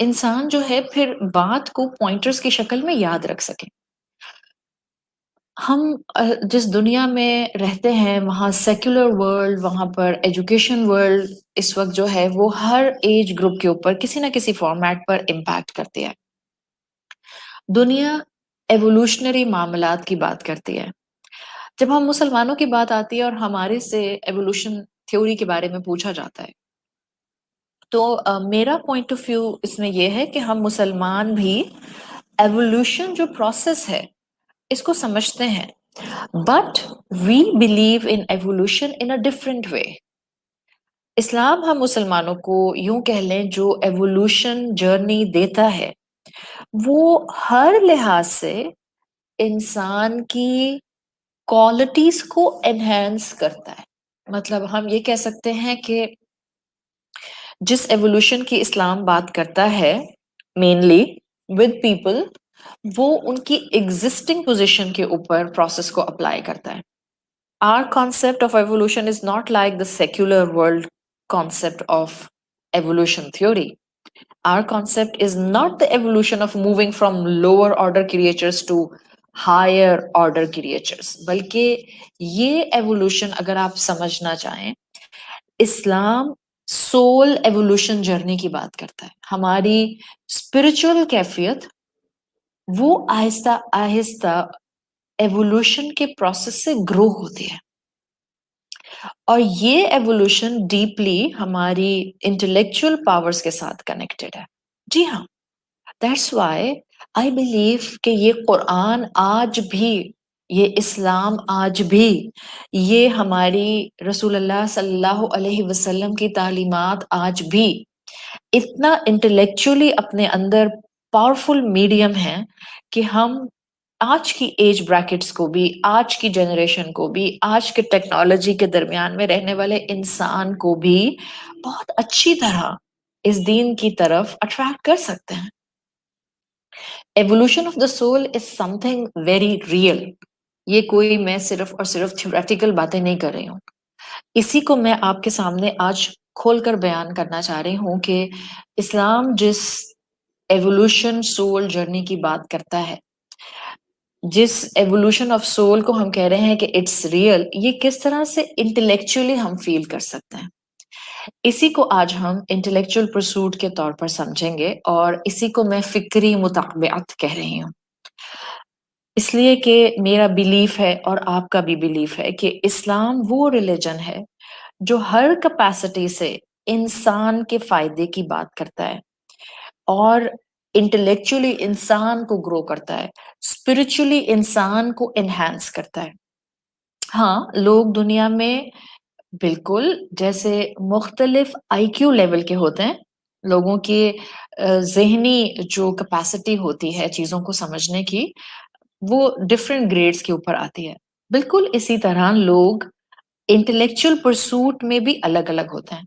انسان جو ہے پھر بات کو پوائنٹرز کی شکل میں یاد رکھ سکے. ہم جس دنیا میں رہتے ہیں وہاں سیکولر ورلڈ، وہاں پر ایجوکیشن ورلڈ اس وقت جو ہے وہ ہر ایج گروپ کے اوپر کسی نہ کسی فارمیٹ پر امپیکٹ کرتی ہے. دنیا ایوولوشنری معاملات کی بات کرتی ہے. جب ہم مسلمانوں کی بات آتی ہے اور ہمارے سے ایوولوشن تھیوری کے بارے میں پوچھا جاتا ہے تو میرا پوائنٹ آف ویو اس میں یہ ہے کہ ہم مسلمان بھی ایوولوشن جو پروسیس ہے اس کو سمجھتے ہیں، but we believe in evolution in a different way. اسلام ہم مسلمانوں کو یوں کہہ لیں جو ایوولوشن جرنی دیتا ہے وہ ہر لحاظ سے انسان کی کوالٹیز کو انہینس کرتا ہے. مطلب ہم یہ کہہ سکتے ہیں کہ جس ایوولوشن کی اسلام بات کرتا ہے مینلی ود پیپل، وہ ان کی ایگزسٹنگ پوزیشن کے اوپر پروسیس کو اپلائی کرتا ہے. Our concept of evolution is not like the secular world concept of evolution theory. Our concept is not the evolution of moving from lower order creatures to higher order creatures. بلکہ یہ evolution اگر آپ سمجھنا چاہیں، اسلام civil evolution journey کی بات کرتا ہے. ہماری اسپرچل کیفیت وہ آہستہ آہستہ ایوولوشن کے پروسیس سے گرو ہوتی ہے، اور یہ ایوولوشن ڈیپلی ہماری انٹلیکچوئل پاورز کے ساتھ کنیکٹڈ ہے. جی ہاں، دیٹس وائی آئی بلیو کہ یہ قرآن آج بھی، یہ اسلام آج بھی، یہ ہماری رسول اللہ صلی اللہ علیہ وسلم کی تعلیمات آج بھی اتنا انٹلیکچولی اپنے اندر پاورفل میڈیم ہیں کہ ہم آج کی ایج بریکٹس کو بھی، آج کی جنریشن کو بھی، آج کے ٹیکنالوجی کے درمیان میں رہنے والے انسان کو بھی بہت اچھی طرح اس دین کی طرف اٹریکٹ کر سکتے ہیں. Evolution of the soul is some thing very real. یہ کوئی میں صرف اور صرف تھیوریٹیکل باتیں نہیں کر رہی ہوں. اسی کو میں آپ کے سامنے آج کھول کر بیان کرنا چاہ رہی ہوں کہ اسلام جس ایوولوشن سول جرنی کی بات کرتا ہے، جس ایوولوشن آف سول کو ہم کہہ رہے ہیں کہ اٹس ریئل، یہ کس طرح سے انٹلیکچولی ہم فیل کر سکتے ہیں. اسی کو آج ہم انٹلیکچوئل پرسوٹ کے طور پر سمجھیں گے، اور اسی کو میں فکری مطابعت کہہ رہی ہوں. اس لیے کہ میرا بلیف ہے اور آپ کا بھی بلیف ہے کہ اسلام وہ ریلیجن ہے جو ہر کیپیسٹی سے انسان کے فائدے کی بات کرتا ہے، اور انٹلیکچولی انسان کو گرو کرتا ہے، اسپرچولی انسان کو انہینس کرتا ہے. ہاں، لوگ دنیا میں بالکل جیسے مختلف آئی کیو لیول کے ہوتے ہیں، لوگوں کی ذہنی جو کیپیسٹی ہوتی ہے چیزوں کو سمجھنے کی وہ ڈفرینٹ گریڈز کے اوپر آتی ہے. بالکل اسی طرح لوگ انٹلیکچوئل پرسوٹ میں بھی الگ الگ ہوتے ہیں.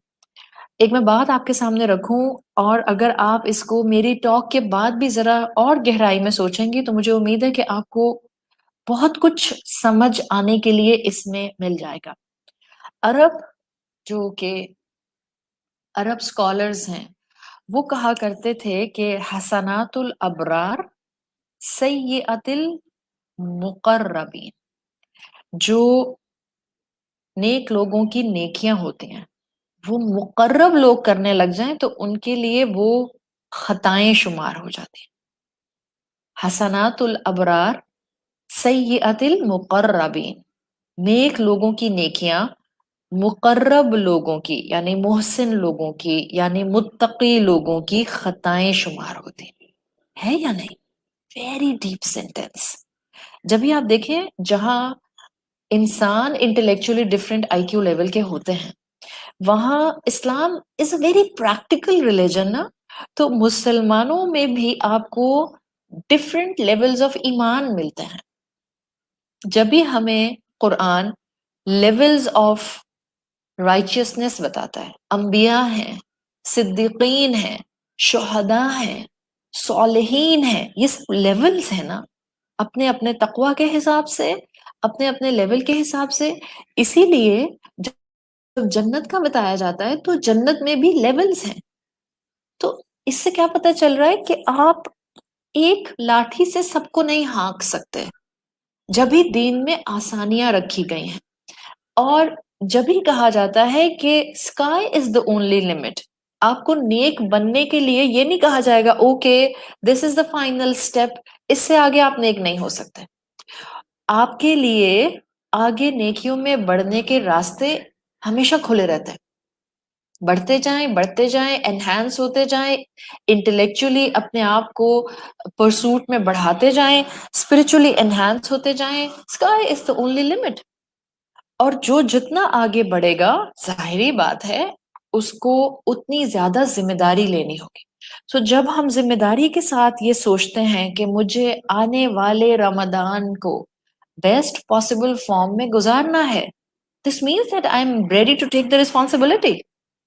ایک میں بات آپ کے سامنے رکھوں، اور اگر آپ اس کو میری ٹاک کے بعد بھی ذرا اور گہرائی میں سوچیں گی تو مجھے امید ہے کہ آپ کو بہت کچھ سمجھ آنے کے لیے اس میں مل جائے گا. عرب جو کہ عرب اسکالرز ہیں وہ کہا کرتے تھے کہ حسنات الابرار سیئات المقربین، جو نیک لوگوں کی نیکیاں ہوتی ہیں وہ مقرب لوگ کرنے لگ جائیں تو ان کے لیے وہ خطائیں شمار ہو جاتی ہیں. حسنات الابرار سیئات المقربین، نیک لوگوں کی نیکیاں مقرب لوگوں کی یعنی محسن لوگوں کی یعنی متقی لوگوں کی خطائیں شمار ہوتی ہے یا نہیں؟ Very deep sentence. جب بھی آپ دیکھیں جہاں انسان انٹلیکچولی ڈفرینٹ آئی کیو لیول کے ہوتے ہیں وہاں اسلام از اے ویری پریکٹیکل ریلیجن نا. تو مسلمانوں میں بھی آپ کو ڈفرینٹ لیولز آف ایمان ملتے ہیں. جب بھی ہمیں قرآن لیولز آف رائچیسنس بتاتا ہے، انبیاء ہیں، صدیقین ہیں، شہداء ہیں، صالحین ہیں، یہ سب لیولز ہیں نا، اپنے اپنے تقوی کے حساب سے، اپنے اپنے لیول کے حساب سے. اسی لیے جب جنت کا بتایا جاتا ہے تو جنت میں بھی لیولز ہیں. تو اس سے کیا پتا چل رہا ہے کہ آپ ایک لاٹھی سے سب کو نہیں ہانک سکتے. جب ہی دین میں آسانیاں رکھی گئی ہیں اور جب ہی کہا جاتا ہے کہ sky is the only limit. آپ کو نیک بننے کے لیے یہ نہیں کہا جائے گا okay this is the final step, اس سے آگے آپ نیک نہیں ہو سکتے. آپ کے لیے آگے نیکیوں میں بڑھنے کے راستے ہمیشہ کھلے رہتے ہیں. بڑھتے جائیں انہینس ہوتے جائیں، انٹلیکچولی اپنے آپ کو پرسوٹ میں بڑھاتے جائیں، اسپرچولی انہینس ہوتے جائیں. Sky is the only limit. اور جو جتنا آگے بڑھے گا ظاہری بات ہے اس کو اتنی زیادہ ذمہ داری لینی ہوگی. سو جب ہم ذمہ داری کے ساتھ یہ سوچتے ہیں کہ مجھے آنے والے رمضان کو بیسٹ پاسبل فارم میں گزارنا ہے، this means that I am ready to take the responsibility.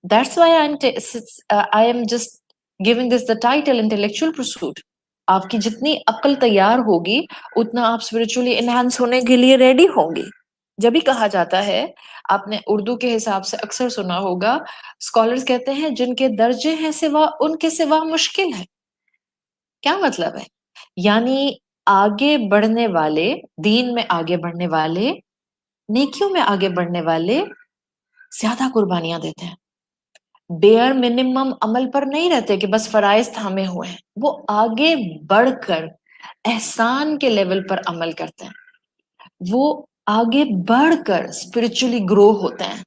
That's why I am just giving this the title intellectual pursuit. آپ کی جتنی عقل تیار ہوگی اتنا آپ spiritually enhance ہونے کے لیے ریڈی ہوں گی. جب بھی کہا جاتا ہے، آپ نے اردو کے حساب سے اکثر سنا ہوگا، اسکالرز کہتے ہیں جن کے درجے ہیں سوا ان کے سوا مشکل ہے. کیا مطلب ہے؟ یعنی آگے بڑھنے والے، دین میں آگے بڑھنے والے، نیکیوں میں آگے بڑھنے والے زیادہ قربانیاں دیتے ہیں. بیئر منیمم عمل پر نہیں رہتے کہ بس فرائض تھامے ہوئے ہیں، وہ آگے بڑھ کر احسان کے لیول پر عمل کرتے ہیں. وہ آگے بڑھ کر اسپرچولی گرو ہوتے ہیں.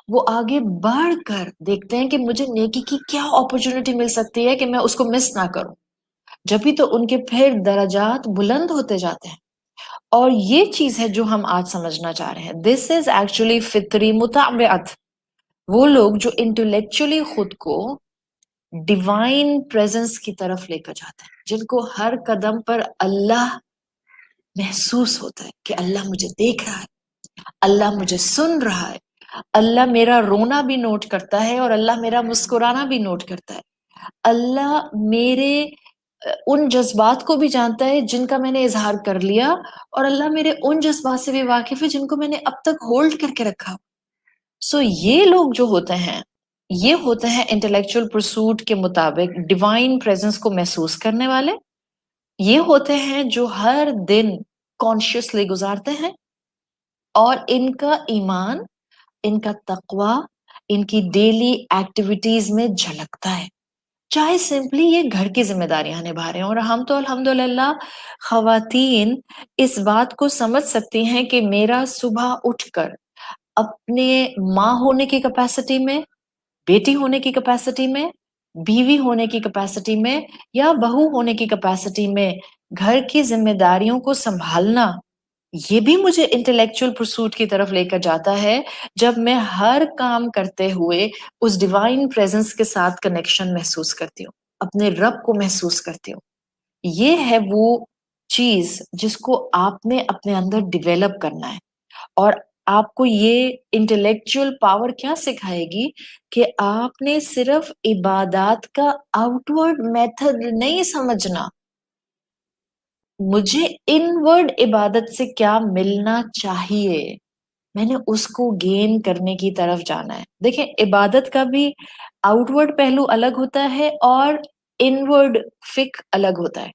وہ آگے بڑھ کر دیکھتے ہیں کہ مجھے نیکی کی کیا اپرچونٹی مل سکتی ہے کہ میں اس کو مس نہ کروں. جبھی تو ان کے پھر درجات بلند ہوتے جاتے ہیں. اور یہ چیز ہے جو ہم آج سمجھنا چاہ رہے ہیں. دس از ایکچولی فطری مطابعت. وہ لوگ جو انٹلیکچولی خود کو ڈیوائن پریزنس کی طرف لے کر جاتے ہیں، جن کو ہر قدم پر اللہ محسوس ہوتا ہے کہ اللہ مجھے دیکھ رہا ہے، اللہ مجھے سن رہا ہے، اللہ میرا رونا بھی نوٹ کرتا ہے اور اللہ میرا مسکرانا بھی نوٹ کرتا ہے. اللہ میرے ان جذبات کو بھی جانتا ہے جن کا میں نے اظہار کر لیا، اور اللہ میرے ان جذبات سے بھی واقف ہے جن کو میں نے اب تک ہولڈ کر کے رکھا. سو یہ لوگ جو ہوتے ہیں یہ ہوتے ہیں انٹلیکچوئل پرسوٹ کے مطابق ڈیوائن پریزنس کو محسوس کرنے والے. یہ ہوتے ہیں جو ہر دن کانشیسلی گزارتے ہیں اور ان کا ایمان، ان کا تقوی ان کی ڈیلی ایکٹیویٹیز میں جھلکتا ہے. چاہے سمپلی یہ گھر کی ذمہ داریاں نبھا رہے ہیں. اور ہم تو الحمدللہ خواتین اس بات کو سمجھ سکتی ہیں کہ میرا صبح اٹھ کر اپنے ماں ہونے کی کیپیسٹی میں، بیٹی ہونے کی کیپیسٹی میں، بیوی ہونے کی کیپیسٹی میں یا بہو ہونے کی کیپیسٹی میں گھر کی ذمہ داریوں کو سنبھالنا، یہ بھی مجھے انٹلیکچوئل پرسوٹ کی طرف لے کر جاتا ہے. جب میں ہر کام کرتے ہوئے اس ڈیوائن پریزنس کے ساتھ کنیکشن محسوس کرتی ہوں، اپنے رب کو محسوس کرتی ہوں. یہ ہے وہ چیز جس کو آپ نے اپنے اندر ڈیولپ کرنا ہے. اور آپ کو یہ انٹلیکچوئل پاور کیا سکھائے گی کہ آپ نے صرف عبادات کا آؤٹ ورڈ میتھڈ نہیں سمجھنا، مجھے انورڈ عبادت سے کیا ملنا چاہیے، میں نے اس کو گین کرنے کی طرف جانا ہے. دیکھیں عبادت کا بھی آؤٹ ورڈ پہلو الگ ہوتا ہے اور انورڈ فک الگ ہوتا ہے.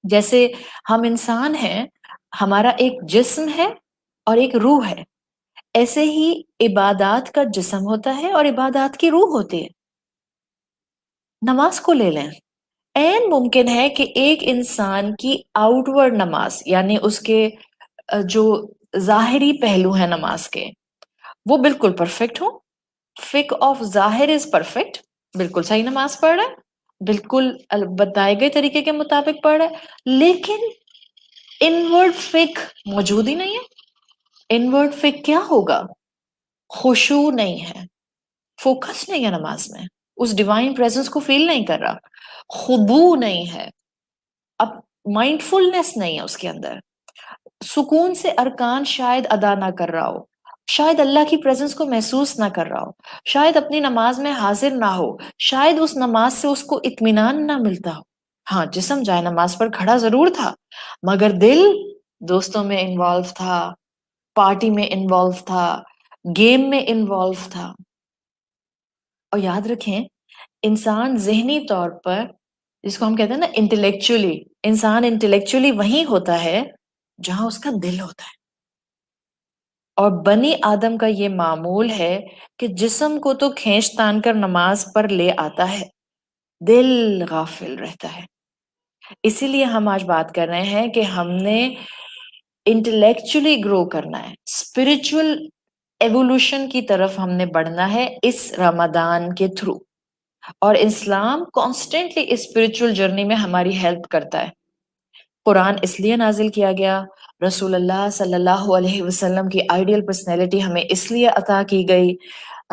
جیسے ہم انسان ہیں، ہمارا ایک جسم ہے اور ایک روح ہے، ایسے ہی عبادات کا جسم ہوتا ہے اور عبادات کی روح ہوتی ہے. نماز کو لے لیں، این ممکن ہے کہ ایک انسان کی آؤٹ ورڈ نماز یعنی اس کے جو ظاہری پہلو ہیں نماز کے وہ بالکل پرفیکٹ ہوں. فک آف ظاہر از پرفیکٹ، بالکل صحیح نماز پڑھ رہا ہے، بالکل بتائے گئے طریقے کے مطابق پڑھ رہا ہے، لیکن انورڈ فک موجود ہی نہیں ہے. انورڈ فک کیا ہوگا؟ خشوع نہیں ہے، فوکس نہیں ہے نماز میں، اس ڈیوائن پریزنس کو فیل نہیں کر رہا، خضوع نہیں ہے، اب مائنڈ فلنس نہیں ہے اس کے اندر، سکون سے ارکان شاید ادا نہ کر رہا ہو، شاید اللہ کی پریزنس کو محسوس نہ کر رہا ہو، شاید اپنی نماز میں حاضر نہ ہو، شاید اس نماز سے اس کو اطمینان نہ ملتا ہو. ہاں جسم جائے نماز پر کھڑا ضرور تھا مگر دل دوستوں میں انوالو تھا، پارٹی میں انوالو تھا، گیم میں انوالو تھا. اور یاد رکھیں انسان ذہنی طور پر، جس کو ہم کہتے ہیں نا انٹلیکچولی، انسان انٹلیکچولی وہیں ہوتا ہے جہاں اس کا دل ہوتا ہے. اور بنی آدم کا یہ معمول ہے کہ جسم کو تو کھینچ تان کر نماز پر لے آتا ہے، دل غافل رہتا ہے. اسی لیے ہم آج بات کر رہے ہیں کہ ہم نے انٹلیکچولی گرو کرنا ہے، اسپرچل ایوولوشن کی طرف ہم نے بڑھنا ہے اس رمضان کے تھرو. اور اسلام کانسٹنٹلی اسپرچل جرنی میں ہماری ہیلپ کرتا ہے. قرآن اس لیے نازل کیا گیا، رسول اللہ صلی اللہ علیہ وسلم کی آئیڈیل پرسنالٹی ہمیں اس لیے عطا کی گئی.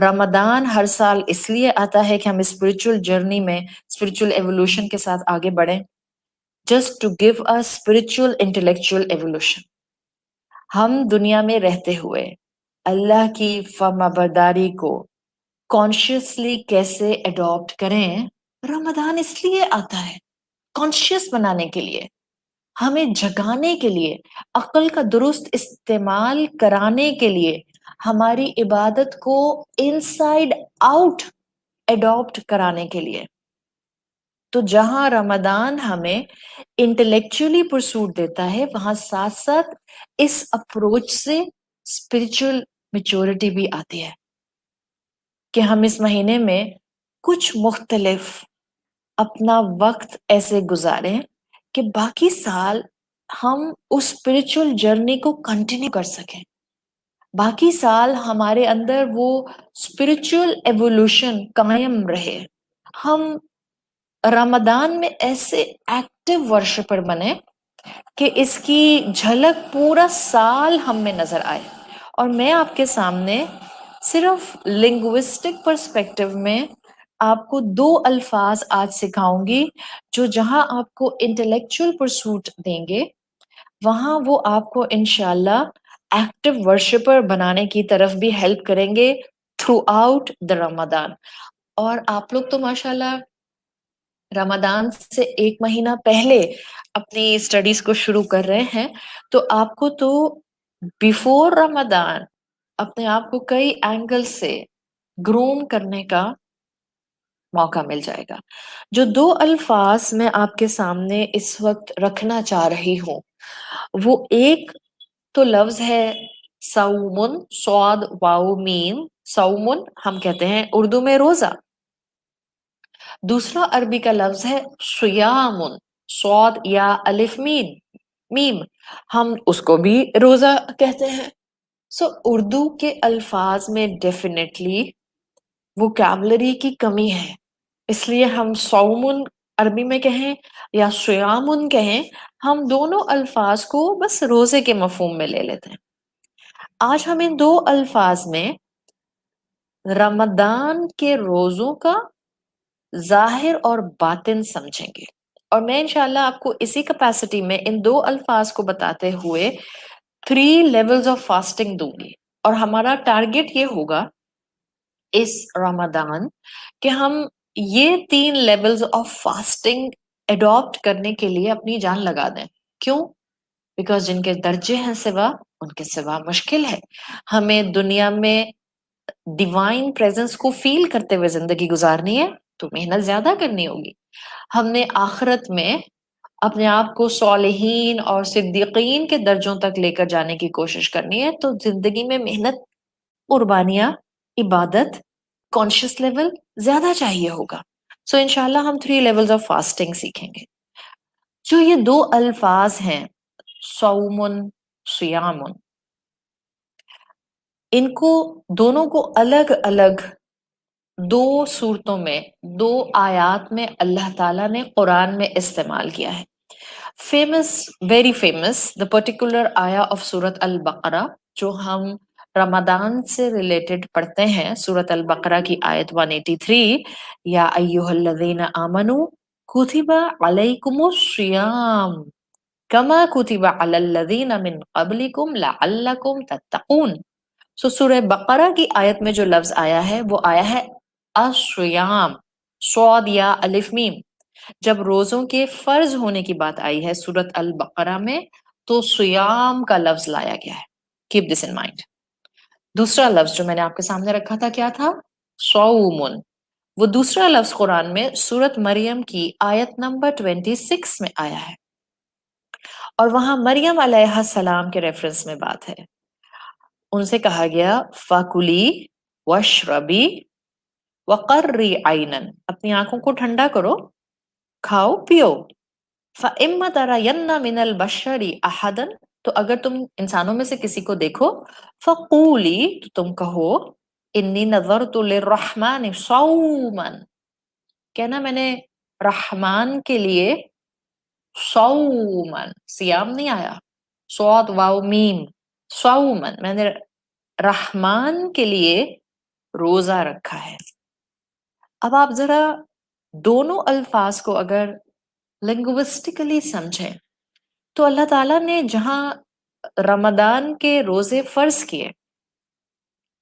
رمضان ہر سال اس لیے آتا ہے کہ ہم اسپرچل جرنی میں اسپرچل ایوولوشن کے ساتھ آگے بڑھیں، just to give a spiritual intellectual evolution. ہم دنیا میں رہتے ہوئے اللہ کی فرمانبرداری کو کانشیسلی کیسے اڈاپٹ کریں. رمضان اس لیے آتا ہے کانشیس بنانے کے لیے، ہمیں جگانے کے لیے، عقل کا درست استعمال کرانے کے لیے، ہماری عبادت کو انسائیڈ آؤٹ اڈاپٹ کرانے کے لیے. تو جہاں رمضان ہمیں انٹلیکچولی پرسوٹ دیتا ہے، وہاں ساتھ ساتھ اس اپروچ سے اسپرچل میچورٹی بھی آتی ہے کہ ہم اس مہینے میں کچھ مختلف اپنا وقت ایسے گزاریں کہ باقی سال ہم اس اسپرچل جرنی کو کنٹینیو کر سکیں. باقی سال ہمارے اندر وہ اسپرچل ایوولوشن قائم رہے. ہم رمضان میں ایسے ایکٹیو ورشپر بنے کہ اس کی جھلک پورا سال ہم میں نظر آئے. اور میں آپ کے سامنے صرف لنگوسٹک پرسپیکٹو میں آپ کو 2 الفاظ آج سکھاؤں گی جو جہاں آپ کو انٹلیکچوئل پرسوٹ دیں گے، وہاں وہ آپ کو انشاءاللہ ایکٹیو ورشپر بنانے کی طرف بھی ہیلپ کریں گے تھرو آؤٹ دا رمضان. اور آپ لوگ تو ماشاءاللہ رمضان سے 1 مہینہ پہلے اپنی اسٹڈیز کو شروع کر رہے ہیں، تو آپ کو تو بیفور رمضان اپنے آپ کو کئی اینگل سے گروم کرنے کا موقع مل جائے گا. جو 2 الفاظ میں آپ کے سامنے اس وقت رکھنا چاہ رہی ہوں، وہ ایک تو لفظ ہے صومن، صاد واو میم. صومن ہم کہتے ہیں اردو میں روزہ. دوسرا عربی کا لفظ ہے صیامن، صاد یا الف میم، ہم اس کو بھی روزہ کہتے ہیں. اردو کے الفاظ میں ڈیفینیٹلی ووکیبلری کی کمی ہے، اس لیے ہم صومن عربی میں کہیں یا صیامن کہیں، ہم دونوں الفاظ کو بس روزے کے مفہوم میں لے لیتے ہیں. آج ہم ان 2 الفاظ میں رمضان کے روزوں کا ظاہر اور باطن سمجھیں گے. اور میں انشاءاللہ آپ کو اسی کیپیسٹی میں ان 2 الفاظ کو بتاتے ہوئے 3 لیولز آف فاسٹنگ دوں گی. اور ہمارا ٹارگٹ یہ ہوگا اس رمضان کہ ہم یہ 3 لیولز آف فاسٹنگ اڈاپٹ کرنے کے لیے اپنی جان لگا دیں. کیوں؟ بیکاز جن کے درجے ہیں سوا، ان کے سوا مشکل ہے. ہمیں دنیا میں ڈیوائن پریزنس کو فیل کرتے ہوئے زندگی گزارنی ہے تو محنت زیادہ کرنی ہوگی. ہم نے آخرت میں اپنے آپ کو صالحین اور صدیقین کے درجوں تک لے کر جانے کی کوشش کرنی ہے، تو زندگی میں محنت، قربانیاں، عبادت، کانشیس لیول زیادہ چاہیے ہوگا. انشاءاللہ ہم 3 لیولز آف فاسٹنگ سیکھیں گے. جو یہ 2 الفاظ ہیں صومن، صیامن، ان کو دونوں کو الگ الگ 2 صورتوں میں، 2 آیات میں اللہ تعالیٰ نے قرآن میں استعمال کیا ہے. ویری فیمس دا پرٹیکولر آیا آف سورت البقرہ جو ہم رمضان سے ریلیٹڈ پڑھتے ہیں، سورت البقرہ کی آیت 183، یا ایھا الذین آمنوا کتب علیکم الصیام کما کتب علی الذین من قبلکم لعلکم تتقون. سورہ بقرہ کی آیت میں جو لفظ آیا ہے وہ آیا ہے الصیام، صاد یا الف میم. جب روزوں کے فرض ہونے کی بات آئی ہے سورت البقرہ میں تو صیام کا لفظ لایا گیا ہے. Keep this in mind. دوسرا لفظ جو میں نے آپ کے سامنے رکھا تھا کیا تھا؟ صومن. وہ دوسرا لفظ قرآن میں سورت مریم کی آیت نمبر 26 میں آیا ہے، اور وہاں مریم علیہ السلام کے ریفرنس میں بات ہے. ان سے کہا گیا فَكُلِي وَاشْرَبِي وَقَرِّي عَيْنًا، اپنی آنکھوں کو ٹھنڈا کرو، کھاؤ پیو. فَإِمَّا تَرَيَنَّ مِنَ الْبَشَرِ أَحَدًا، تو اگر تم انسانوں میں سے کسی کو دیکھو، فَقُولِي، تو تم کہو، إِنِّي نَذَرْتُ لِلرَّحْمَنِ صَوْمًا، کہنا میں نے رحمان کے لیے صومن، سیام نہیں آیا، صاد واو میم، صومن، میں نے رحمان کے لیے روزہ رکھا ہے. اب آپ ذرا دونوں الفاظ کو اگر لنگوسٹکلی سمجھیں تو اللہ تعالیٰ نے جہاں رمضان کے روزے فرض کیے،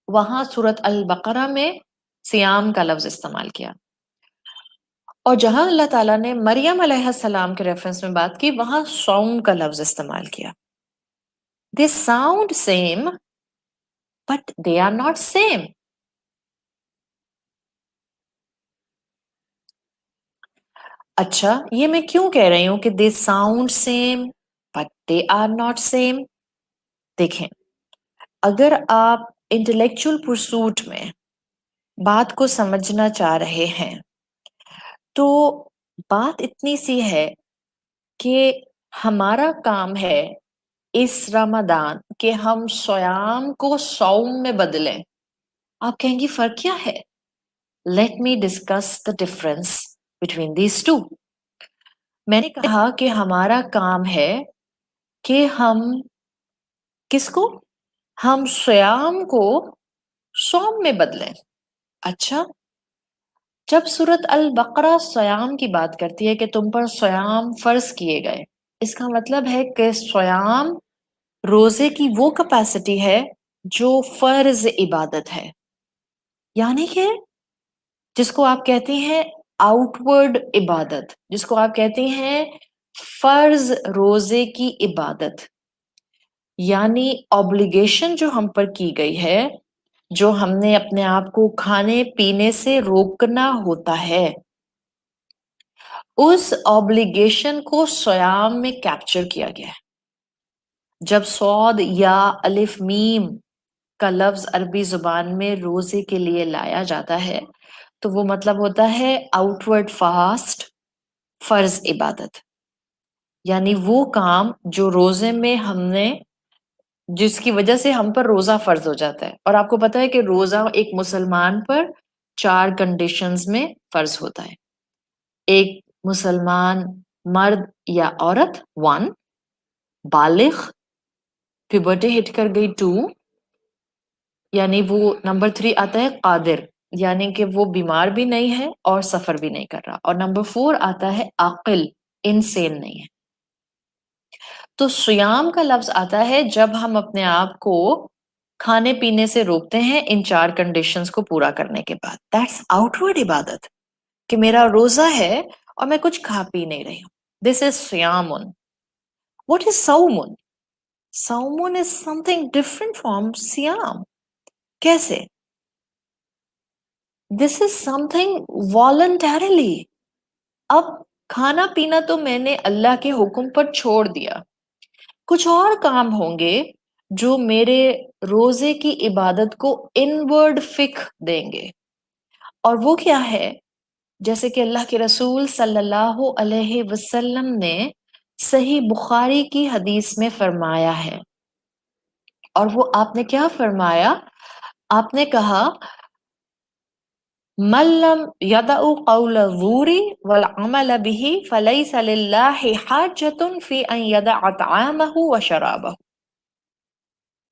وہاں سورت البقرہ میں سیام کا لفظ استعمال کیا، اور جہاں اللہ تعالیٰ نے مریم علیہ السلام کے ریفرنس میں بات کی، وہاں صوم کا لفظ استعمال کیا. They sound same, but they are not same. اچھا، یہ میں کیوں کہہ رہی ہوں کہ they sound same, but they are not same؟ دیکھیں، اگر آپ انٹلیکچول پرسوٹ میں بات کو سمجھنا چاہ رہے ہیں تو بات اتنی سی ہے کہ ہمارا کام ہے اس رمضان کہ ہم سیام کو صوم میں بدلیں. آپ کہیں گی فرق کیا ہے؟ Let me discuss the difference between these two. میں نے کہا کہ ہمارا کام ہے کہ ہم کس کو؟ ہم سیام کو صوم میں بدلیں. اچھا، جب سورت البقرہ سیام کی بات کرتی ہے کہ تم پر سیام فرض کیے گئے، اس کا مطلب ہے کہ سیام روزے کی وہ کیپیسٹی ہے جو فرض عبادت ہے، یعنی کہ جس کو آپ کہتے ہیں آؤٹ ورڈ عبادت، جس کو آپ کہتے ہیں فرض روزے کی عبادت، یعنی obligation جو ہم پر کی گئی ہے، جو ہم نے اپنے آپ کو کھانے پینے سے روکنا ہوتا ہے، اس obligation کو سیام میں کیپچر کیا گیا ہے. جب صاد یا الف میم کا لفظ عربی زبان میں روزے کے لیے لایا جاتا ہے تو وہ مطلب ہوتا ہے آؤٹ ورڈ فاسٹ، فرض عبادت، یعنی وہ کام جو روزے میں ہم نے، جس کی وجہ سے ہم پر روزہ فرض ہو جاتا ہے. اور آپ کو پتا ہے کہ روزہ ایک مسلمان پر 4 کنڈیشنز میں فرض ہوتا ہے. ایک مسلمان مرد یا عورت 1، بالغ، پیوبرٹی ہٹ کر گئی 2، یعنی وہ نمبر 3 آتا ہے قادر، یعنی کہ وہ بیمار بھی نہیں ہے اور سفر بھی نہیں کر رہا، اور نمبر 4 آتا ہے عاقل، انسین نہیں ہے. تو سیام کا لفظ آتا ہے جب ہم اپنے آپ کو کھانے پینے سے روکتے ہیں ان 4 کنڈیشنز کو پورا کرنے کے بعد. دیٹس آؤٹ ورڈ عبادت، کہ میرا روزہ ہے اور میں کچھ کھا پی نہیں رہی ہوں. دس از سیامن. واٹ از سومن؟ سومن is something different from سیام. کیسے؟ This is something voluntarily. اب کھانا پینا تو میں نے اللہ کے حکم پر چھوڑ دیا، کچھ اور کام ہوں گے جو میرے روزے کی عبادت کو انورڈ فک دیں گے. اور وہ کیا ہے؟ جیسے کہ اللہ کے رسول صلی اللہ علیہ وسلم نے صحیح بخاری کی حدیث میں فرمایا ہے، اور وہ آپ نے کیا فرمایا؟ آپ نے کہا من لم يدع قول الزور والعمل به فليس لله حاجة في ان يدع طعامه وشرابه.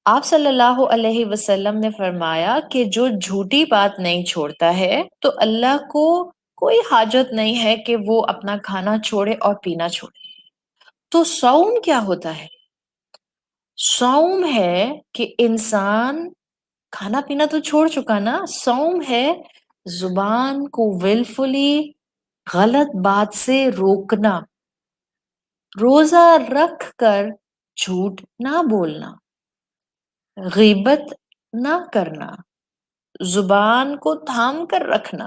آپ صلی اللہ علیہ وسلم نے فرمایا کہ جو جھوٹی بات نہیں چھوڑتا ہے تو اللہ کو کوئی حاجت نہیں ہے کہ وہ اپنا کھانا چھوڑے اور پینا چھوڑے. تو صوم کیا ہوتا ہے؟ صوم ہے کہ انسان کھانا پینا تو چھوڑ چکا نا، صوم ہے زبان کو willfully غلط بات سے روکنا، روزہ رکھ کر جھوٹ نہ بولنا، غیبت نہ کرنا، زبان کو تھام کر رکھنا،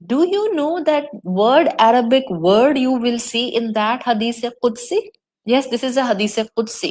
Do you know that Arabic word you will see in that Hadith Qudsi? Yes, this is a Hadith Qudsi.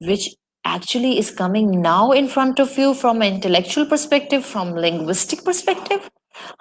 which actually is coming now in front of you from an intellectual perspective, from linguistic perspective.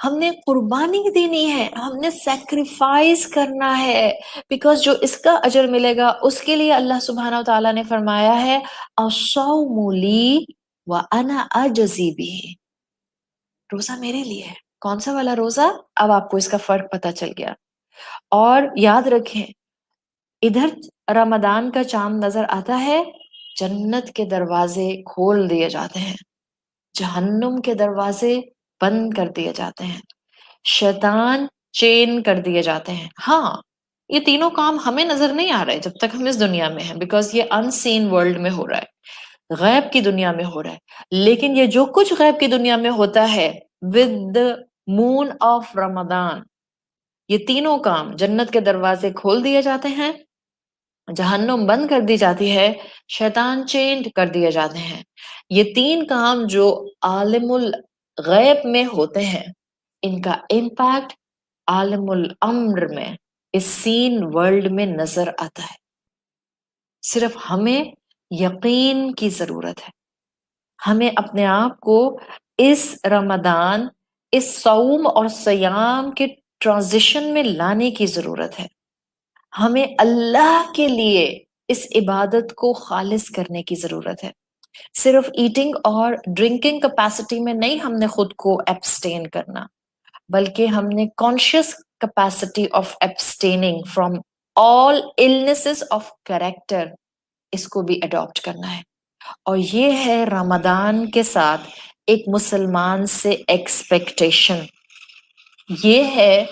ہم نے قربانی دینی ہے، ہم نے sacrifice کرنا ہے، because جو اس کا اجر ملے گا اس کے لیے اللہ سبحانہ و تعالیٰ نے فرمایا ہے الصوم لی وانا اجزی بہ، روزہ میرے لیے ہے۔ کون سا والا روزہ؟ اب آپ کو اس کا فرق پتہ چل گیا۔ اور یاد رکھیں، ادھر رمضان کا چاند نظر آتا ہے، جنت کے دروازے کھول دیے جاتے ہیں، جہنم کے دروازے بند کر دیے جاتے ہیں، شیطان چین کر دیے جاتے ہیں۔ ہاں، یہ تینوں کام ہمیں نظر نہیں آ رہے جب تک ہم اس دنیا میں ہیں، بیکاز یہ ان سین ورلڈ میں ہو رہا ہے، غیب کی دنیا میں ہو رہا ہے۔ لیکن یہ جو کچھ غیب کی دنیا میں ہوتا ہے ود مون آف رمضان، یہ تینوں کام، جنت کے دروازے کھول دیے جاتے ہیں، جہنم بند کر دی جاتی ہے، شیطان چینڈ کر دیے جاتے ہیں۔ یہ تین کام جو عالم الغیب میں ہوتے ہیں، ان کا امپیکٹ عالم الامر میں، اس سین ورلڈ میں نظر آتا ہے۔ صرف ہمیں یقین کی ضرورت ہے، ہمیں اپنے آپ کو اس رمضان، اس صوم اور سیام کے ٹرانزیشن میں لانے کی ضرورت ہے۔ ہمیں اللہ کے لیے اس عبادت کو خالص کرنے کی ضرورت ہے۔ صرف ایٹنگ اور ڈرنکنگ کیپیسٹی میں نہیں ہم نے خود کو ایبسٹین کرنا، بلکہ ہم نے conscious capacity of abstaining from all illnesses of character, اس کو بھی اڈاپٹ کرنا ہے۔ اور یہ ہے رمضان کے ساتھ ایک مسلمان سے ایکسپیکٹیشن، یہ ہے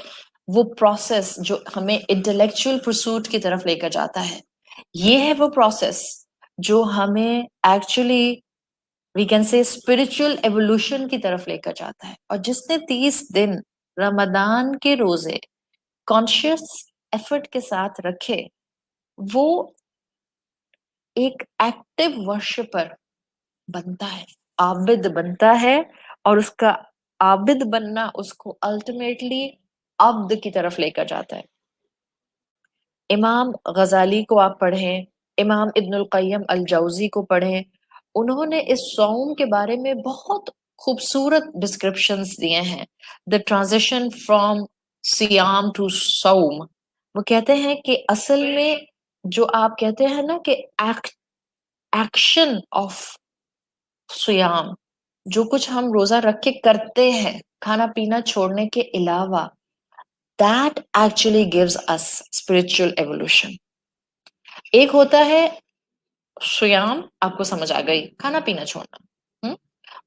وہ پروسیس جو ہمیں انٹلیکچوئل پرسوٹ کی طرف لے کر جاتا ہے، یہ ہے وہ پروسیس جو ہمیں actually we can say spiritual evolution کی طرف لے کر جاتا ہے۔ اور جس نے 30 دن رمضان کے روزے کانشیس ایفرٹ کے ساتھ رکھے، وہ ایک ایکٹیو ورشپر بنتا ہے، عابد بنتا ہے، اور اس کا عابد بننا اس کو الٹیمیٹلی عبد کی طرف لے کر جاتا ہے۔ امام غزالی کو آپ پڑھیں، امام ابن القیم الجوزی کو پڑھیں، انہوں نے اس صوم کے بارے میں بہت خوبصورت ڈسکرپشنز دیے ہیں، دا ٹرانزیشن فرام سیام ٹو صوم۔ وہ کہتے ہیں کہ اصل میں جو آپ کہتے ہیں نا کہ ایکشن آف سیام، جو کچھ ہم روزہ رکھ کے کرتے ہیں کھانا پینا چھوڑنے کے علاوہ، that actually gives us spiritual evolution۔ ایک ہوتا ہے سیام، آپ کو سمجھ آ گئی، کھانا پینا چھوڑنا،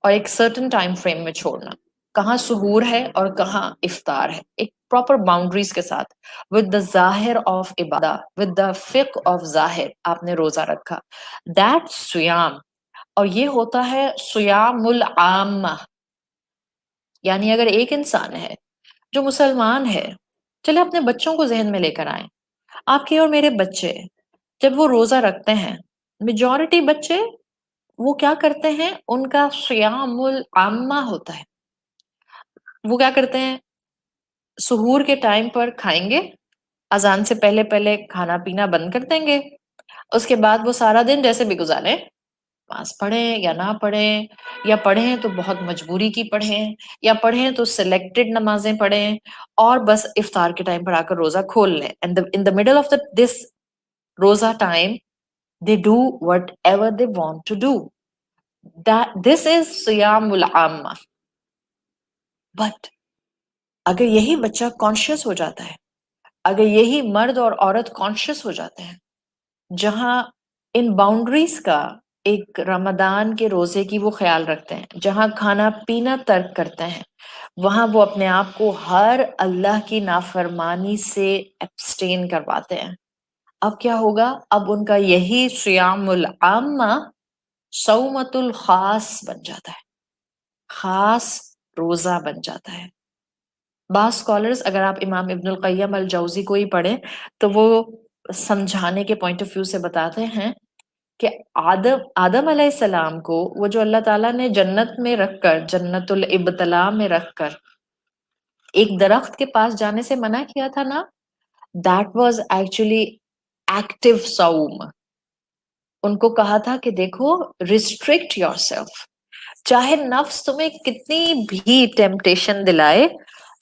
اور ایک سرٹن ٹائم فریم میں چھوڑنا، کہاں سحور ہے اور کہاں افطار ہے، ایک پراپر باؤنڈریز کے ساتھ، with the ظاہر آف عبادہ، with the فقہ آف ظاہر، آپ نے روزہ رکھا، that سیام۔ اور یہ ہوتا ہے سیام العامہ، یعنی اگر ایک انسان ہے جو مسلمان ہے، چلے اپنے بچوں کو ذہن میں لے کر آئیں، آپ کے اور میرے بچے جب وہ روزہ رکھتے ہیں، میجورٹی بچے وہ کیا کرتے ہیں، ان کا سیام العامہ ہوتا ہے۔ وہ کیا کرتے ہیں، سحور کے ٹائم پر کھائیں گے، اذان سے پہلے پہلے کھانا پینا بند کر دیں گے، اس کے بعد وہ سارا دن جیسے بھی گزاریں، نماز پڑھیں یا نہ پڑھیں، یا پڑھیں تو بہت مجبوری کی پڑھیں، یا پڑھیں تو سلیکٹڈ نمازیں پڑھیں، اور بس افطار کے ٹائم پر آ کر روزہ کھول لیں۔ And in the middle of this روزہ time they do whatever they want to do. This is سیام العامہ۔ بٹ اگر یہی بچہ کانشیس ہو جاتا ہے، اگر یہی مرد اور عورت کانشیس ہو جاتے ہیں، جہاں ان باؤنڈریز کا، ایک رمضان کے روزے کی وہ خیال رکھتے ہیں، جہاں کھانا پینا ترک کرتے ہیں، وہاں وہ اپنے آپ کو ہر اللہ کی نافرمانی سے ایبسٹین کرواتے ہیں، اب کیا ہوگا، اب ان کا یہی سیام العامہ صومۃ الخاص بن جاتا ہے، خاص روزہ بن جاتا ہے۔ بعض اسکالرز، اگر آپ امام ابن القیم الجوزی کو ہی پڑھیں تو وہ سمجھانے کے پوائنٹ آف ویو سے بتاتے ہیں کہ آدم علیہ السلام کو وہ جو اللہ تعالیٰ نے جنت میں رکھ کر، جنت الابتلاء میں رکھ کر ایک درخت کے پاس جانے سے منع کیا تھا نا، that was actually ایکٹیو صوم۔ ان کو کہا تھا کہ دیکھو، ریسٹرکٹ یور سیلف، چاہے نفس تمہیں کتنی بھی temptation دلائے،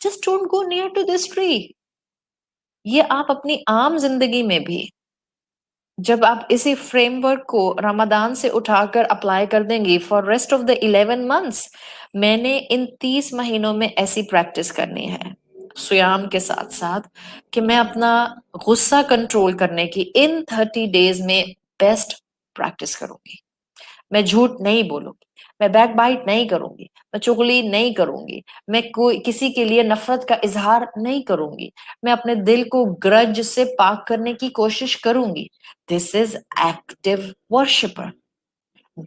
just don't go near to this tree. یہ آپ اپنی عام زندگی میں بھی جب آپ اسی فریم ورک کو رمضان سے اٹھا کر اپلائی کر دیں گی for rest of the 11 months. میں نے ان 30 مہینوں میں ایسی پریکٹس کرنی ہے سیام کے ساتھ ساتھ کہ میں اپنا غصہ کنٹرول کرنے کی ان 30 days میں بیسٹ پریکٹس کروں گی. میں جھوٹ نہیں بولوں گی, میں بیک بائٹ نہیں کروں گی, میں چغلی نہیں کروں گی, میں کوئی کسی کے لیے نفرت کا اظہار نہیں کروں گی, میں اپنے دل کو گرج سے پاک کرنے کی کوشش کروں گی. This is active worshipper.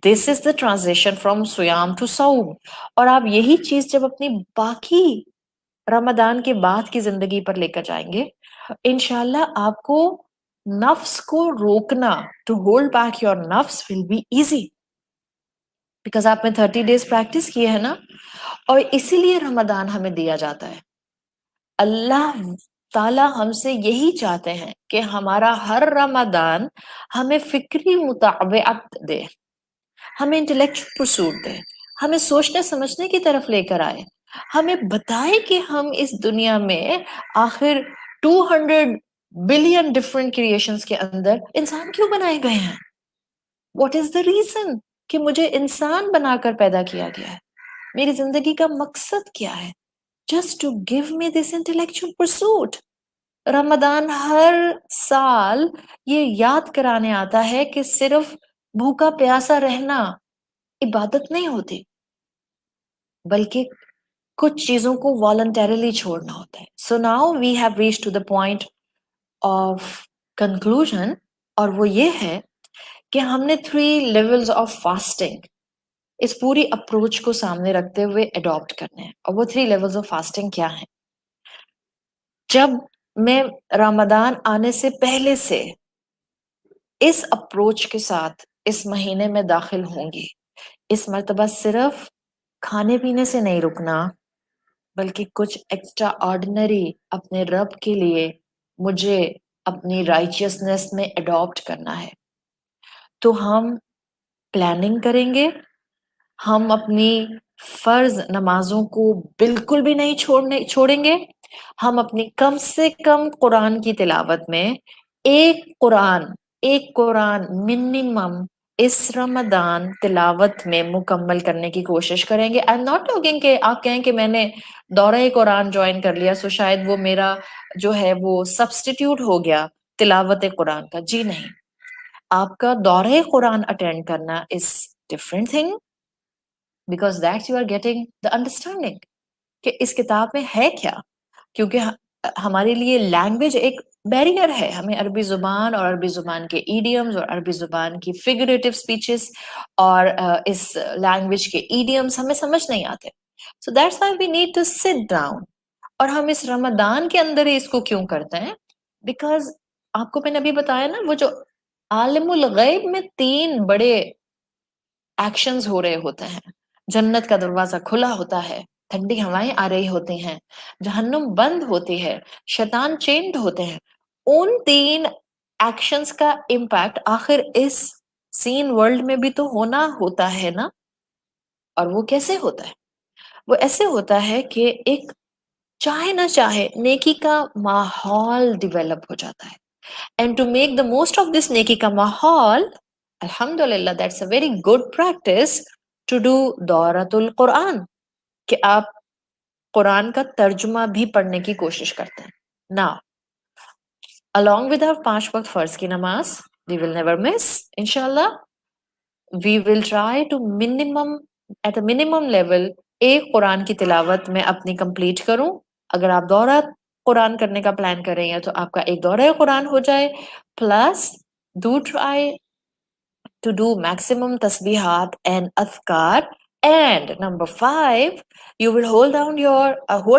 This is the transition from سیام ٹو صوم. اور آپ یہی چیز جب اپنی باقی رمضان کے بعد کی زندگی پر لے کر جائیں گے, انشاءاللہ آپ کو نفس کو روکنا, ٹو ہولڈ بیک یور نفس ول بی ایزی, بیکاز آپ نے 30 days پریکٹس کی ہے نا. اور اسی لیے رمضان ہمیں دیا جاتا ہے. اللہ تعالیٰ ہم سے یہی چاہتے ہیں کہ ہمارا ہر رمضان ہمیں فکری مطابعت دے, ہمیں انٹلیکچوئل پرسوٹ دے, ہمیں سوچنے سمجھنے کی طرف لے کر آئے, ہمیں بتائے کہ ہم اس دنیا میں آخر 200 بلین ڈفرینٹ کریشنز کے اندر انسان کیوں بنائے گئے ہیں. واٹ از دا ریزن کہ مجھے انسان بنا کر پیدا کیا گیا ہے, میری زندگی کا مقصد کیا ہے. Just to give me this intellectual pursuit. Ramzan ہر سال یہ یاد کرانے آتا ہے کہ صرف بھوکا پیاسا رہنا عبادت نہیں ہوتی, بلکہ کچھ چیزوں کو والنٹریلی چھوڑنا ہوتا ہے. So now we have reach to the point of conclusion, اور وہ یہ ہے کہ ہم نے 3 levels آف فاسٹنگ اس پوری اپروچ کو سامنے رکھتے ہوئے اڈاپٹ کرنے ہیں. اور وہ 3 levels آف فاسٹنگ کیا ہیں؟ جب میں رمضان آنے سے پہلے سے اس اپروچ کے ساتھ اس مہینے میں داخل ہوں گی, اس مرتبہ صرف کھانے پینے سے نہیں رکنا, بلکہ کچھ ایکسٹرا آرڈنری اپنے رب کے لیے مجھے اپنی رائچیسنس میں اڈاپٹ کرنا ہے. تو ہم پلاننگ کریں گے, ہم اپنی فرض نمازوں کو بالکل بھی نہیں چھوڑیں گے, ہم اپنی کم سے کم قرآن کی تلاوت میں ایک قرآن منیمم اس رمضان تلاوت میں مکمل کرنے کی کوشش کریں گے. آئی ایم ناٹ ٹاکنگ کہ آپ کہیں کہ میں نے دورہ قرآن جوائن کر لیا سو شاید وہ میرا جو ہے وہ سبسٹیٹیوٹ ہو گیا تلاوت قرآن کا. جی نہیں, آپ کا دورہ قرآن اٹینڈ کرنا is different thing, because that's you are getting the understanding کہ اس کتاب میں ہے کیا. کیونکہ ہمارے لیے لینگویج ایک بیریئر ہے, ہمیں عربی زبان اور عربی زبان کے ایڈیمز اور عربی زبان کی فگریٹو اسپیچز اور اس لینگویج کے ایڈیمز ہمیں سمجھ نہیں آتے. So that's why we need to sit down. اور ہم اس رمضان کے اندر ہی اس کو کیوں کرتے ہیں؟ بیکاز آپ کو میں نے ابھی بتایا نا, وہ جو عالم الغیب میں 3 بڑے ایکشنز ہو رہے ہوتے ہیں. جنت کا دروازہ کھلا ہوتا ہے, ٹھنڈی ہوائیں آ رہی ہوتی ہیں, جہنم بند ہوتی ہے, شیطان چینڈ ہوتے ہیں. ان 3 ایکشنز کا امپیکٹ آخر اس سین ورلڈ میں بھی تو ہونا ہوتا ہے نا. اور وہ کیسے ہوتا ہے؟ وہ ایسے ہوتا ہے کہ ایک چاہے نہ چاہے نیکی کا ماحول ڈیولپ ہو جاتا ہے. And to make the most of this نیکی کا ماحول, الحمدللہ that's a very good practice to do دورۃ القرآن, کہ آپ قرآن کا ترجمہ بھی پڑھنے کی کوشش کرتے ہیں. نا along with our 5 وقت فرض کی نماز, we will never miss, inshallah we will try to at a minimum level ایک قرآن کی تلاوت میں اپنی کمپلیٹ کروں. اگر آپ دورہ قرآن کرنے کا پلان کر رہے ہیں تو آپ کا ایک دورہ قرآن ہو جائے, plus do try to do maximum tasbihat and adhkar. And number 5, you will hold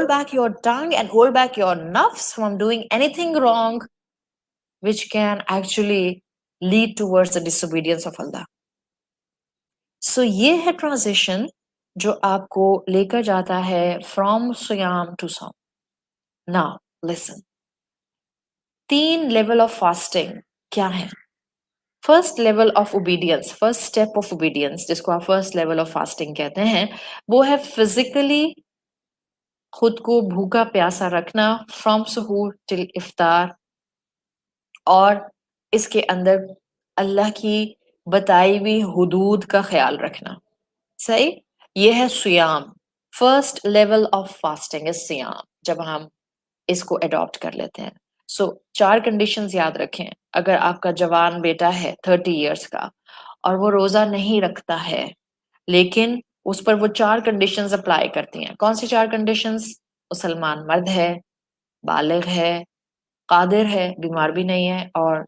back your tongue and hold back your nafs from doing anything wrong which can actually lead towards the disobedience of Allah. So یہ ہے transition جو آپ کو لے کر جاتا ہے from سیام to صوم. Now listen, 3 level of fasting کیا ہیں؟ First level of obedience, first step of obedience جس کو آپ فرسٹ لیول آف فاسٹنگ کہتے ہیں, وہ ہے فزیکلی خود کو بھوکا پیاسا رکھنا فرام سحور ٹل افطار، اور اس کے اندر اللہ کی بتائی ہوئی حدود کا خیال رکھنا. صحیح؟ یہ ہے سیام. First level of fasting is سیام، جب ہم اس کو اڈاپٹ کر لیتے ہیں. سو 4 کنڈیشنز یاد رکھیں. اگر آپ کا جوان بیٹا ہے 30 ایئرس کا اور وہ روزہ نہیں رکھتا ہے، لیکن اس پر وہ 4 کنڈیشنز اپلائی کرتی ہیں. کون سی 4 کنڈیشنز؟ مسلمان مرد ہے، بالغ ہے، قادر ہے، بیمار بھی نہیں ہے، اور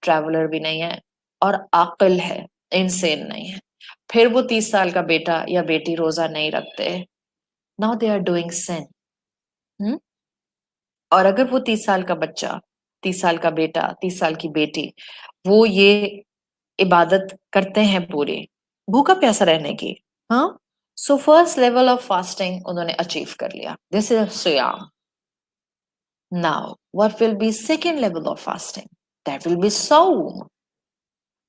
ٹریولر بھی نہیں ہے، اور عاقل ہے، انسین نہیں ہے. پھر وہ 30 سال کا بیٹا یا بیٹی روزہ نہیں رکھتے. Now they are doing sin. اور اگر وہ 30 سال کا بچہ، 30 سال کا بیٹا، 30 سال کی بیٹی، وہ یہ عبادت کرتے ہیں پوری بھوکا پیاسا رہنے کی، ہاں، so first level of fasting انہوں نے اچیو کر لیا. دس از سیام. Now what will be second level of fasting? That will be صوم،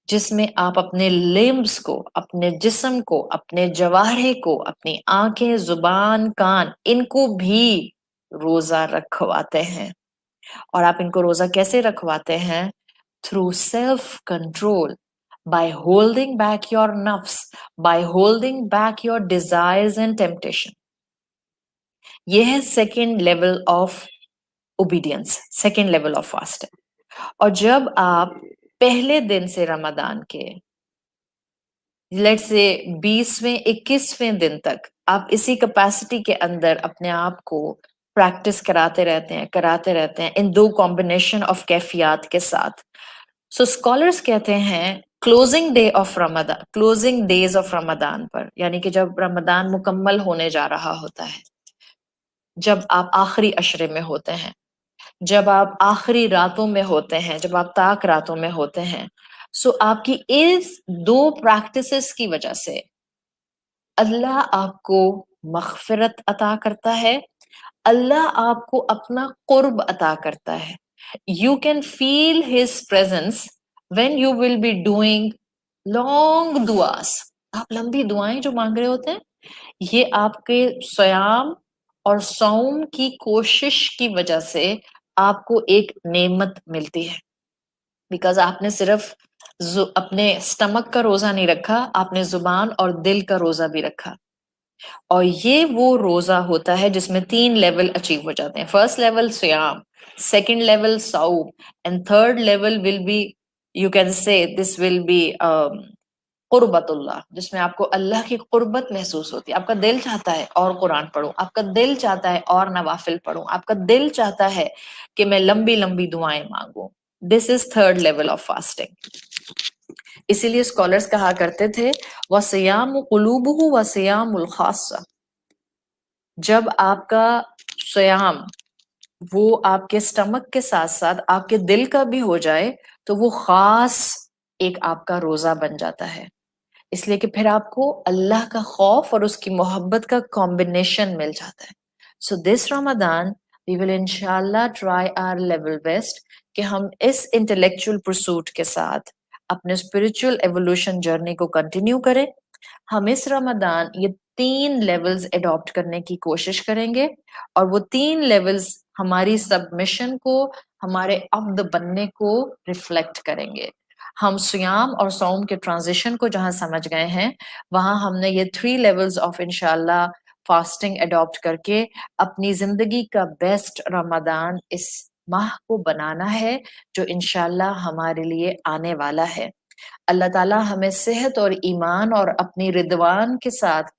جس میں آپ اپنے لمبس کو، اپنے جسم کو، اپنے جوارے کو، اپنی آنکھیں، زبان، کان، ان کو بھی روزہ رکھواتے ہیں. اور آپ ان کو روزہ کیسے رکھواتے ہیں؟ Through self control, by holding back your نفس، by holding back your desires and temptation. یہ ہے second level of obedience, second level of fasting. اور جب آپ پہلے دن سے رمضان کے لیٹ سے 20ویں 21ویں دن تک آپ اسی کیپیسٹی کے اندر اپنے آپ کو پریکٹس کراتے رہتے ہیں ان 2 کمبینیشن آف کیفیات کے ساتھ. سو اسکالرس کہتے ہیں closing day of Ramzan, closing days of Ramzan پر، یعنی کہ جب رمضان مکمل ہونے جا رہا ہوتا ہے، جب آپ آخری عشرے میں ہوتے ہیں، جب آپ آخری راتوں میں ہوتے ہیں، جب آپ طاق راتوں میں ہوتے ہیں، سو آپ کی اس 2 پریکٹسز کی وجہ سے اللہ آپ کو مغفرت عطا کرتا ہے، اللہ آپ کو اپنا قرب عطا کرتا ہے. You can feel his presence when you will be doing long duas. آپ لمبی دعائیں جو مانگ رہے ہوتے ہیں، یہ آپ کے سیام اور صوم کی کوشش کی وجہ سے آپ کو ایک نعمت ملتی ہے. بیکاز آپ نے صرف اپنے سٹمک کا روزہ نہیں رکھا، آپ نے زبان اور دل کا روزہ بھی رکھا. اور یہ وہ روزہ ہوتا ہے جس میں 3 لیول اچیو ہو جاتے ہیں. فرسٹ لیول سیام، سیکنڈ لیول صوم، and third level will be, you can say this will be قربت اللہ، جس میں آپ کو اللہ کی قربت محسوس ہوتی ہے. آپ کا دل چاہتا ہے اور قرآن پڑھوں، آپ کا دل چاہتا ہے اور نوافل پڑھوں، آپ کا دل چاہتا ہے کہ میں لمبی لمبی دعائیں مانگوں. This is third level of fasting. اسی لیے اسکالرس کہا کرتے تھے وَصِيَامُ قُلُوبُهُ وَصِيَامُ الْخَاصَّةِ. جب آپ کا سیام وہ آپ کے سٹمک کے ساتھ ساتھ آپ کے دل کا بھی ہو جائے تو وہ خاص ایک آپ کا روزہ بن جاتا ہے. اس لیے کہ پھر آپ کو اللہ کا خوف اور اس کی محبت کا کمبینیشن مل جاتا ہے. سو دس رمضان وی ول انشاءاللہ ٹرائی آر لیول بیسٹ کہ ہم اس انٹلیکچوئل پرسوٹ کے ساتھ اپنے اسپرچل ایوولوشن جرنی کو کنٹینیو کریں. ہم اس رمضان یہ 3 لیولز اڈاپٹ کرنے کی کوشش کریں گے، اور وہ 3 لیولز ہماری سبمیشن کو، ہمارے عبد بننے کو ریفلیکٹ کریں گے. ہم سیام اور صوم کے ٹرانزیشن کو جہاں سمجھ گئے ہیں، وہاں ہم نے یہ 3 لیولز آف انشاءاللہ فاسٹنگ اڈاپٹ کر کے اپنی زندگی کا بیسٹ رمضان اس ماہ کو بنانا ہے جو انشاءاللہ ہمارے لیے آنے والا ہے. اللہ تعالی ہمیں صحت اور ایمان اور اپنی رضوان کے ساتھ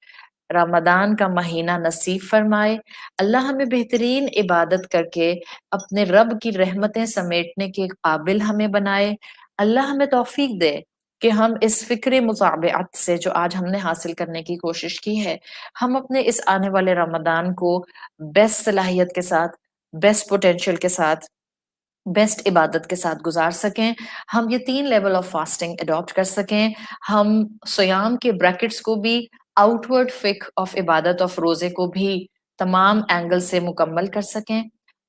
رمضان کا مہینہ نصیب فرمائے. اللہ ہمیں بہترین عبادت کر کے اپنے رب کی رحمتیں سمیٹنے کے قابل ہمیں بنائے. اللہ ہمیں توفیق دے کہ ہم اس فکر مطابعت سے جو آج ہم نے حاصل کرنے کی کوشش کی ہے، ہم اپنے اس آنے والے رمضان کو بیسٹ صلاحیت کے ساتھ، بیسٹ پوٹینشل کے ساتھ، بیسٹ عبادت کے ساتھ گزار سکیں. ہم یہ 3 لیول آف فاسٹنگ اڈاپٹ کر سکیں. ہم سیام کے بریکٹس کو بھی، آؤٹ ورڈ فک آف عبادت آف روزے کو بھی تمام اینگل سے مکمل کر سکیں.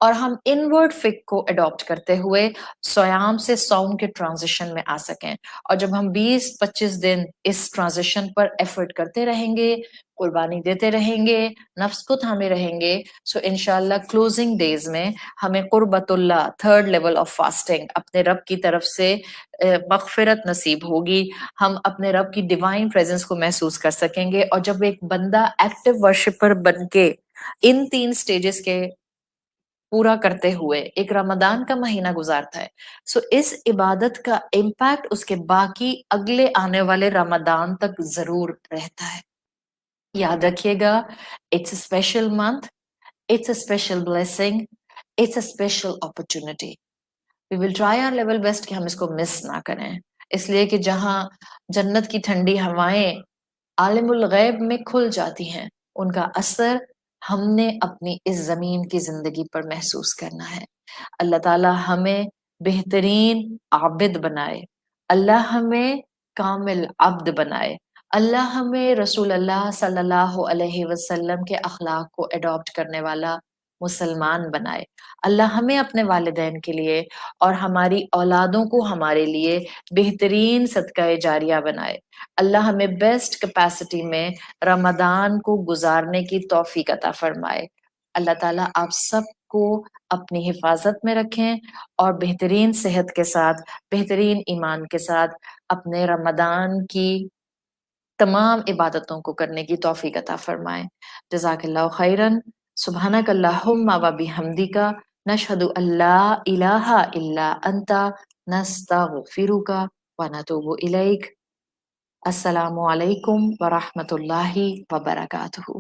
اور ہم انورڈ فک کو اڈاپٹ کرتے ہوئے سیام سے صوم کے ٹرانزیشن میں آ سکیں. اور جب ہم 20-25 دن اس ٹرانزیشن پر ایفرٹ کرتے رہیں گے، قربانی دیتے رہیں گے، نفس کو تھامے رہیں گے، سو انشاءاللہ کلوزنگ ڈیز میں ہمیں قربت اللہ، تھرڈ لیول آف فاسٹنگ، اپنے رب کی طرف سے مغفرت نصیب ہوگی. ہم اپنے رب کی ڈیوائن پریزنس کو محسوس کر سکیں گے. اور جب ایک بندہ ایکٹیو ورشپر بن کے ان 3 سٹیجز کے پورا کرتے ہوئے ایک رمضان کا مہینہ گزارتا ہے، سو اس عبادت کا امپیکٹ اس کے باقی اگلے آنے والے رمضان تک ضرور رہتا ہے. یاد رکھیے گا، it's a special month, it's a special blessing, it's a special opportunity. We will try our level best کہ ہم اس کو مس نہ کریں، اس لیے کہ جہاں جنت کی ٹھنڈی ہوائیں عالم الغیب میں کھل جاتی ہیں، ان کا اثر ہم نے اپنی اس زمین کی زندگی پر محسوس کرنا ہے. اللہ تعالی ہمیں بہترین عابد بنائے، اللہ ہمیں کامل عبد بنائے، اللہ ہمیں رسول اللہ صلی اللہ علیہ وسلم کے اخلاق کو اڈاپٹ کرنے والا مسلمان بنائے. اللہ ہمیں اپنے والدین کے لیے اور ہماری اولادوں کو ہمارے لیے بہترین صدقہ جاریہ بنائے. اللہ ہمیں بیسٹ کیپیسٹی میں رمضان کو گزارنے کی توفیق عطا فرمائے. اللہ تعالیٰ آپ سب کو اپنی حفاظت میں رکھیں اور بہترین صحت کے ساتھ، بہترین ایمان کے ساتھ اپنے رمضان کی تمام عبادتوں کو کرنے کی توفیق عطا فرمائیں. جزاک اللہ خیرن. سبحانک اللہم و بحمدک، نشہد ان لا الہ الا انت، نستغفرک و نتوب الیک. السلام علیکم ورحمۃ اللہ وبرکاتہ.